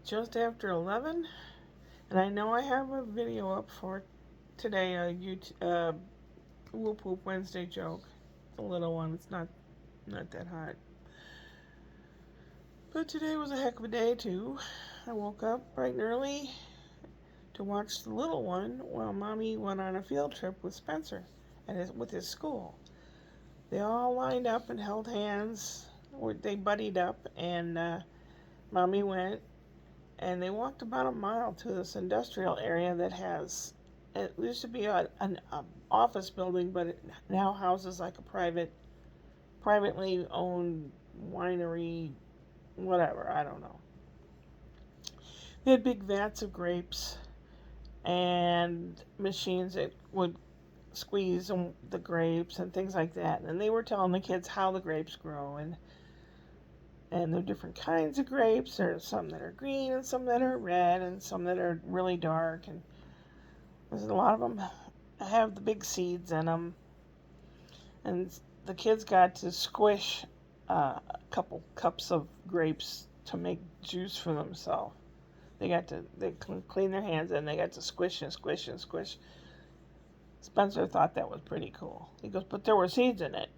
just after 11, and I know I have a video up for today, a Whoop Whoop Wednesday joke. A little one, it's not that hot. But today was a heck of a day, too. I woke up bright and early to watch the little one while Mommy went on a field trip with Spencer with his school. They all lined up and held hands. They buddied up, and Mommy went, and they walked about a mile to this industrial area that has. It used to be an office building, but it now houses like a privately owned winery, whatever. I don't know. They had big vats of grapes and machines that would squeeze the grapes and things like that. And they were telling the kids how the grapes grow, and there are different kinds of grapes. There's some that are green and some that are red and some that are really dark. And there's a lot of them have the big seeds in them. And the kids got to squish a couple cups of grapes to make juice for themselves. They clean their hands and they got to squish and squish and squish. Spencer thought that was pretty cool. He goes, but there were seeds in it.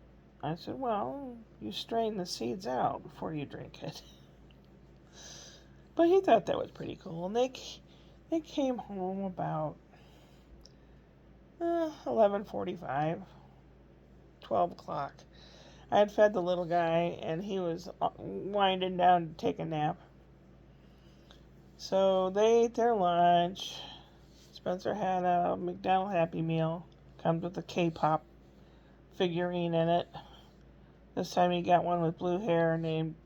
I said, well, you strain the seeds out before you drink it. But he thought that was pretty cool. And they came home about 11:45, 12 o'clock. I had fed the little guy, and he was winding down to take a nap. So they ate their lunch. Spencer had a McDonald's Happy Meal. Comes with a K-pop figurine in it. This time he got one with blue hair named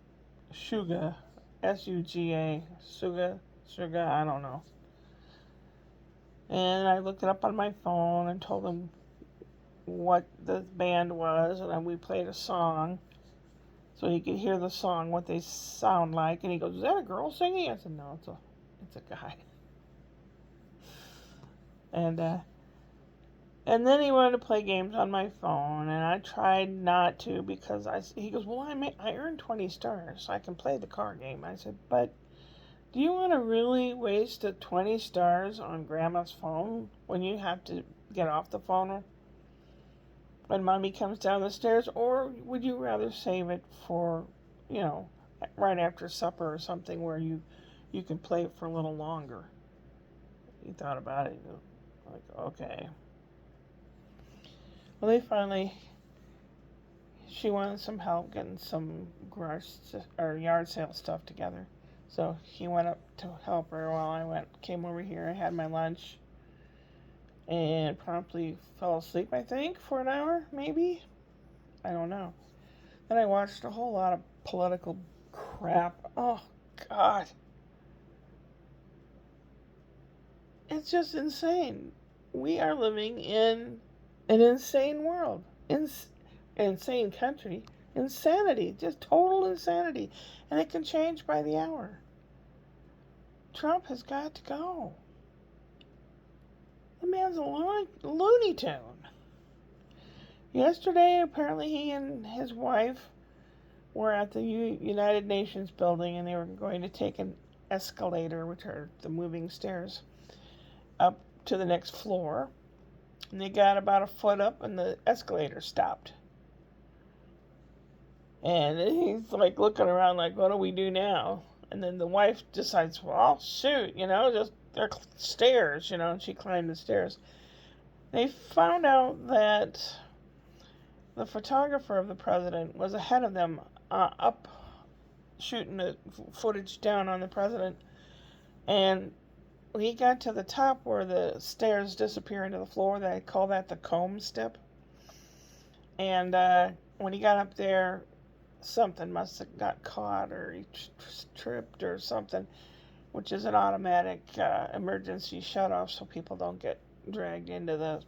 Suga. Suga. Suga, I don't know. And I looked it up on my phone and told him what the band was, and then we played a song so he could hear the song, what they sound like. And he goes, is that a girl singing? I said, no, it's a guy. And then he wanted to play games on my phone, and I tried not to because he goes, well, I earned 20 stars, so I can play the car game. I said, but do you want to really waste the 20 stars on Grandma's phone when you have to get off the phone when Mommy comes down the stairs? Or would you rather save it for, right after supper or something where you can play it for a little longer? He thought about it. Like, okay. Well, she wanted some help getting some yard sale stuff together. So he went up to help her while I came over here. I had my lunch and promptly fell asleep, I think, for an hour, maybe. I don't know. Then I watched a whole lot of political crap. Oh, God. It's just insane. We are living in an insane world. Insane country. Insanity. Just total insanity. And it can change by the hour. Trump has got to go. The man's a Looney Tune. Yesterday, apparently, he and his wife were at the United Nations building, and they were going to take an escalator, which are the moving stairs, up to the next floor. And they got about a foot up, and the escalator stopped. And he's like looking around like, what do we do now? And then the wife decides, well, shoot, just they're stairs, and she climbed the stairs. They found out that the photographer of the president was ahead of them, up shooting the footage down on the president. And when he got to the top where the stairs disappear into the floor, they call that the comb step. And when he got up there, something must have got caught, or he tripped or something, which is an automatic emergency shutoff so people don't get dragged into the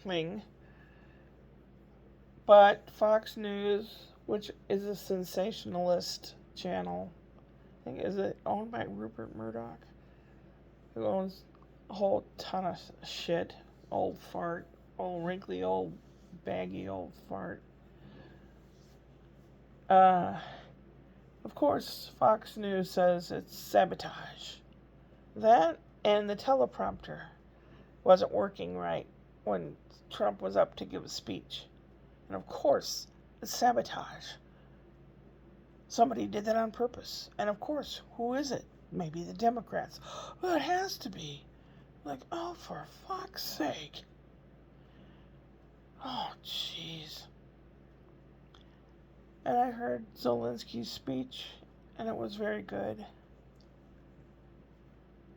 thing. But Fox News, which is a sensationalist channel, I think, is it owned by Rupert Murdoch, who owns a whole ton of shit, old fart, old wrinkly, old baggy, old fart. Of course, Fox News says it's sabotage. That and the teleprompter wasn't working right when Trump was up to give a speech. And of course, it's sabotage. Somebody did that on purpose. And of course, who is it? Maybe the Democrats. Well, it has to be. Like, oh, for fuck's sake. Oh, jeez. And I heard Zelensky's speech, and it was very good.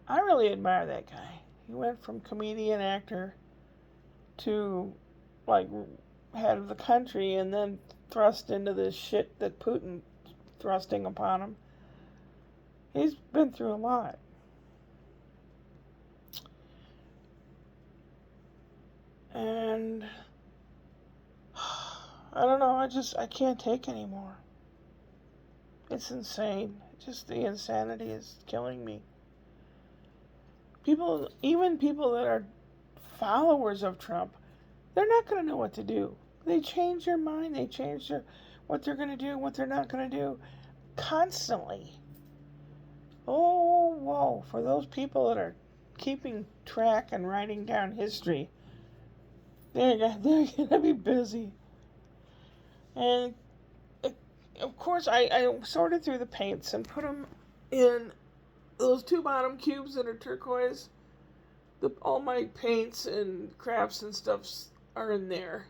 I really admire that guy. He went from comedian actor to, like, head of the country, and then thrust into this shit that Putin thrusting upon him. He's been through a lot. And I don't know, I can't take anymore. It's insane. Just the insanity is killing me. People, even people that are followers of Trump, they're not going to know what to do. They change their mind. They change what they're going to do, what they're not going to do constantly. Oh, whoa. For those people that are keeping track and writing down history, they're going to be busy. And, of course, I sorted through the paints and put them in those two bottom cubes that are turquoise. All my paints and crafts and stuffs are in there.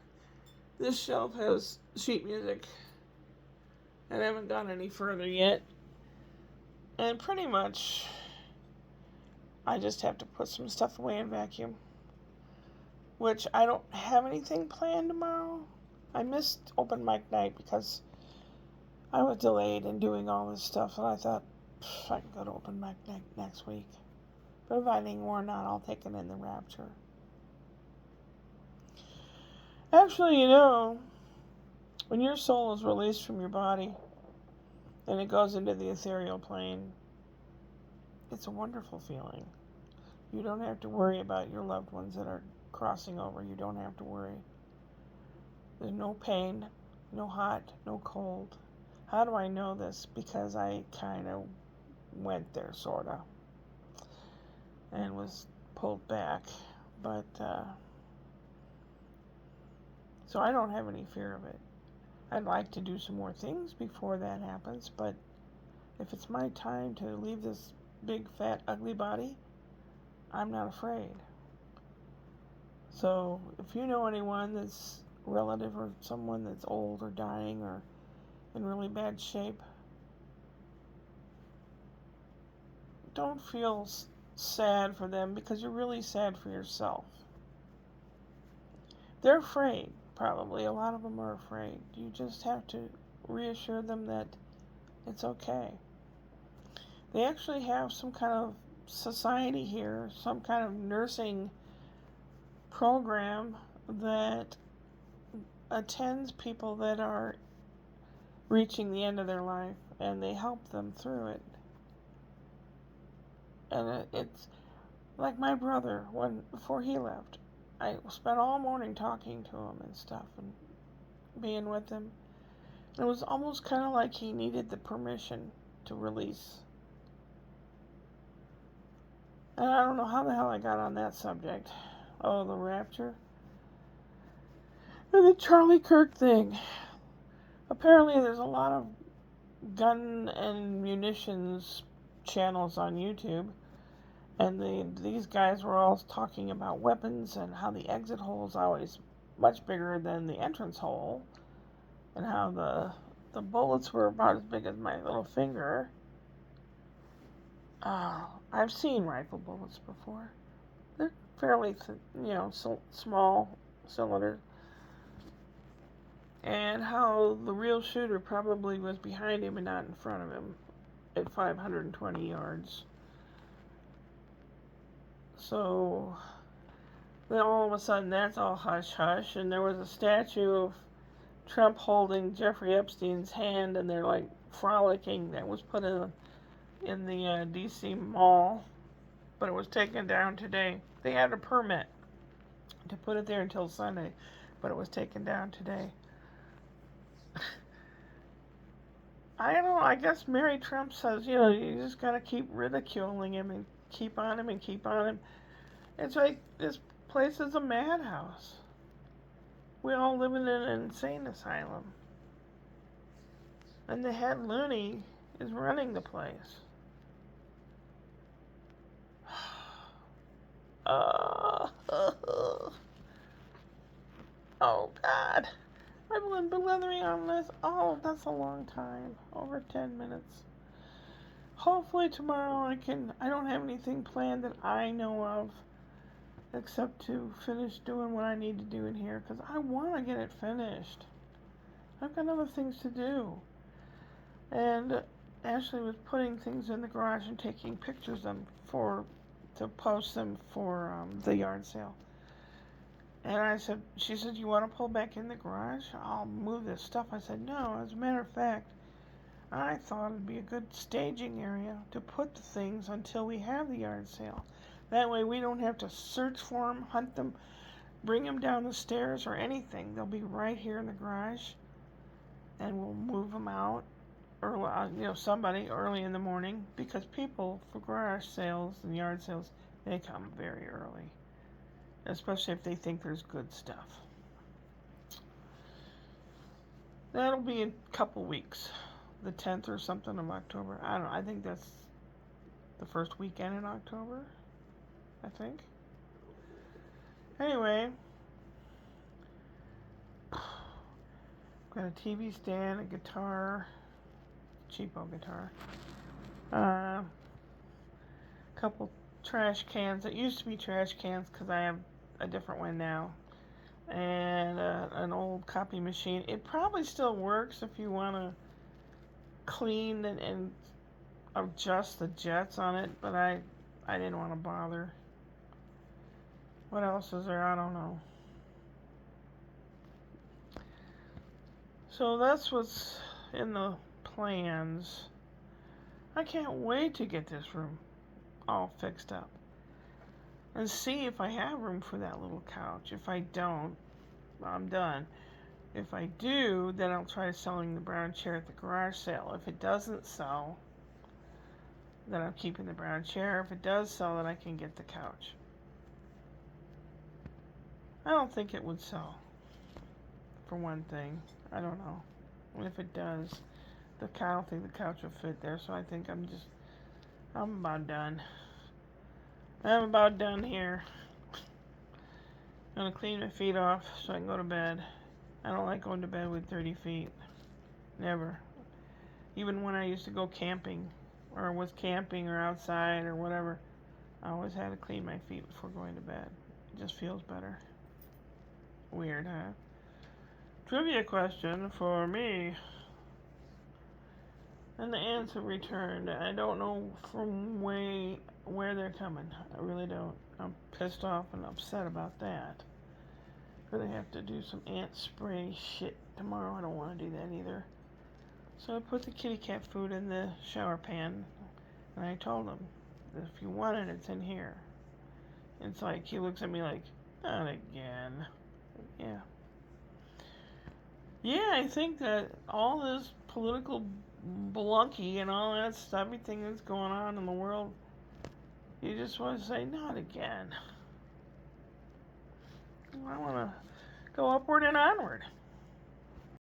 This shelf has sheet music. I haven't gone any further yet. And pretty much, I just have to put some stuff away and vacuum. Which I don't have anything planned tomorrow. I missed open mic night because I was delayed in doing all this stuff. And I thought, I can go to open mic night next week. But if I didn't or not, I'll take it in the rapture. Actually, when your soul is released from your body and it goes into the ethereal plane, it's a wonderful feeling. You don't have to worry about your loved ones that are crossing over. You don't have to worry. There's no pain, no hot, no cold. How do I know this? Because I kind of went there, sort of, and was pulled back. But, so I don't have any fear of it. I'd like to do some more things before that happens, but if it's my time to leave this big, fat, ugly body, I'm not afraid. So if you know anyone that's relative or someone that's old or dying or in really bad shape, don't feel sad for them because you're really sad for yourself. They're afraid, probably. A lot of them are afraid. You just have to reassure them that it's okay. They actually have some kind of society here, some kind of nursing program that attends people that are reaching the end of their life, and they help them through it. And it's like my brother, before he left, I spent all morning talking to him and stuff and being with him. It was almost kind of like he needed the permission to release. And I don't know how the hell I got on that subject. Oh, the rapture. And the Charlie Kirk thing. Apparently there's a lot of gun and munitions channels on YouTube. And these guys were all talking about weapons and how the exit hole is always much bigger than the entrance hole. And how the bullets were about as big as my little finger. I've seen rifle bullets before. They're fairly, small cylinders. And how the real shooter probably was behind him and not in front of him at 520 yards. So then all of a sudden that's all hush-hush, and there was a statue of Trump holding Jeffrey Epstein's hand, and they're like frolicking, that was put in the D.C. mall, but it was taken down today. They had a permit to put it there until Sunday, but it was taken down today. I don't know. I guess Mary Trump says, you just gotta keep ridiculing him and keep on him and keep on him. It's like this place is a madhouse. We all live in an insane asylum. And the head loony is running the place. Oh, oh God. I've been blithering on this. Oh, that's a long time. Over 10 minutes. Hopefully tomorrow I don't have anything planned that I know of except to finish doing what I need to do in here because I want to get it finished. I've got other things to do. And Ashley was putting things in the garage and taking pictures of them to post them for the yard sale. And she said, you want to pull back in the garage? I'll move this stuff. I said, no, as a matter of fact, I thought it'd be a good staging area to put the things until we have the yard sale. That way we don't have to search for them, hunt them, bring them down the stairs or anything. They'll be right here in the garage and we'll move them out early, somebody early in the morning because people for garage sales and yard sales, they come very early. Especially if they think there's good stuff. That'll be in a couple weeks. The 10th or something of October. I don't know. I think that's the first weekend in October. I think. Anyway. Got a TV stand, a guitar. Cheapo guitar. A couple trash cans. It used to be trash cans because I have a different one now, and an old copy machine. It probably still works if you want to clean and adjust the jets on it, but I didn't want to bother. What else is there? I don't know. So that's what's in the plans. I can't wait to get this room all fixed up and see if I have room for that little couch. If I don't, I'm done. If I do, then I'll try selling the brown chair at the garage sale. If it doesn't sell, then I'm keeping the brown chair. If it does sell, then I can get the couch. I don't think it would sell, for one thing. I don't know. And if it does, I don't think the couch will fit there, so I think I'm about done. I'm about done here. I'm gonna clean my feet off so I can go to bed. I don't like going to bed with dirty feet. Never. Even when I used to go camping, or was camping or outside or whatever, I always had to clean my feet before going to bed. It just feels better. Weird, huh? Trivia question for me. And the answer returned. I don't know from where they're coming. I really don't. I'm pissed off and upset about that. Gonna have to do some ant spray shit tomorrow. I don't want to do that either. So I put the kitty cat food in the shower pan, and I told him, if you want it, it's in here. It's like, he looks at me like, not again. Yeah. Yeah, I think that all this political baloney and all that stuff, everything that's going on in the world, you just want to say, not again. I want to go upward and onward.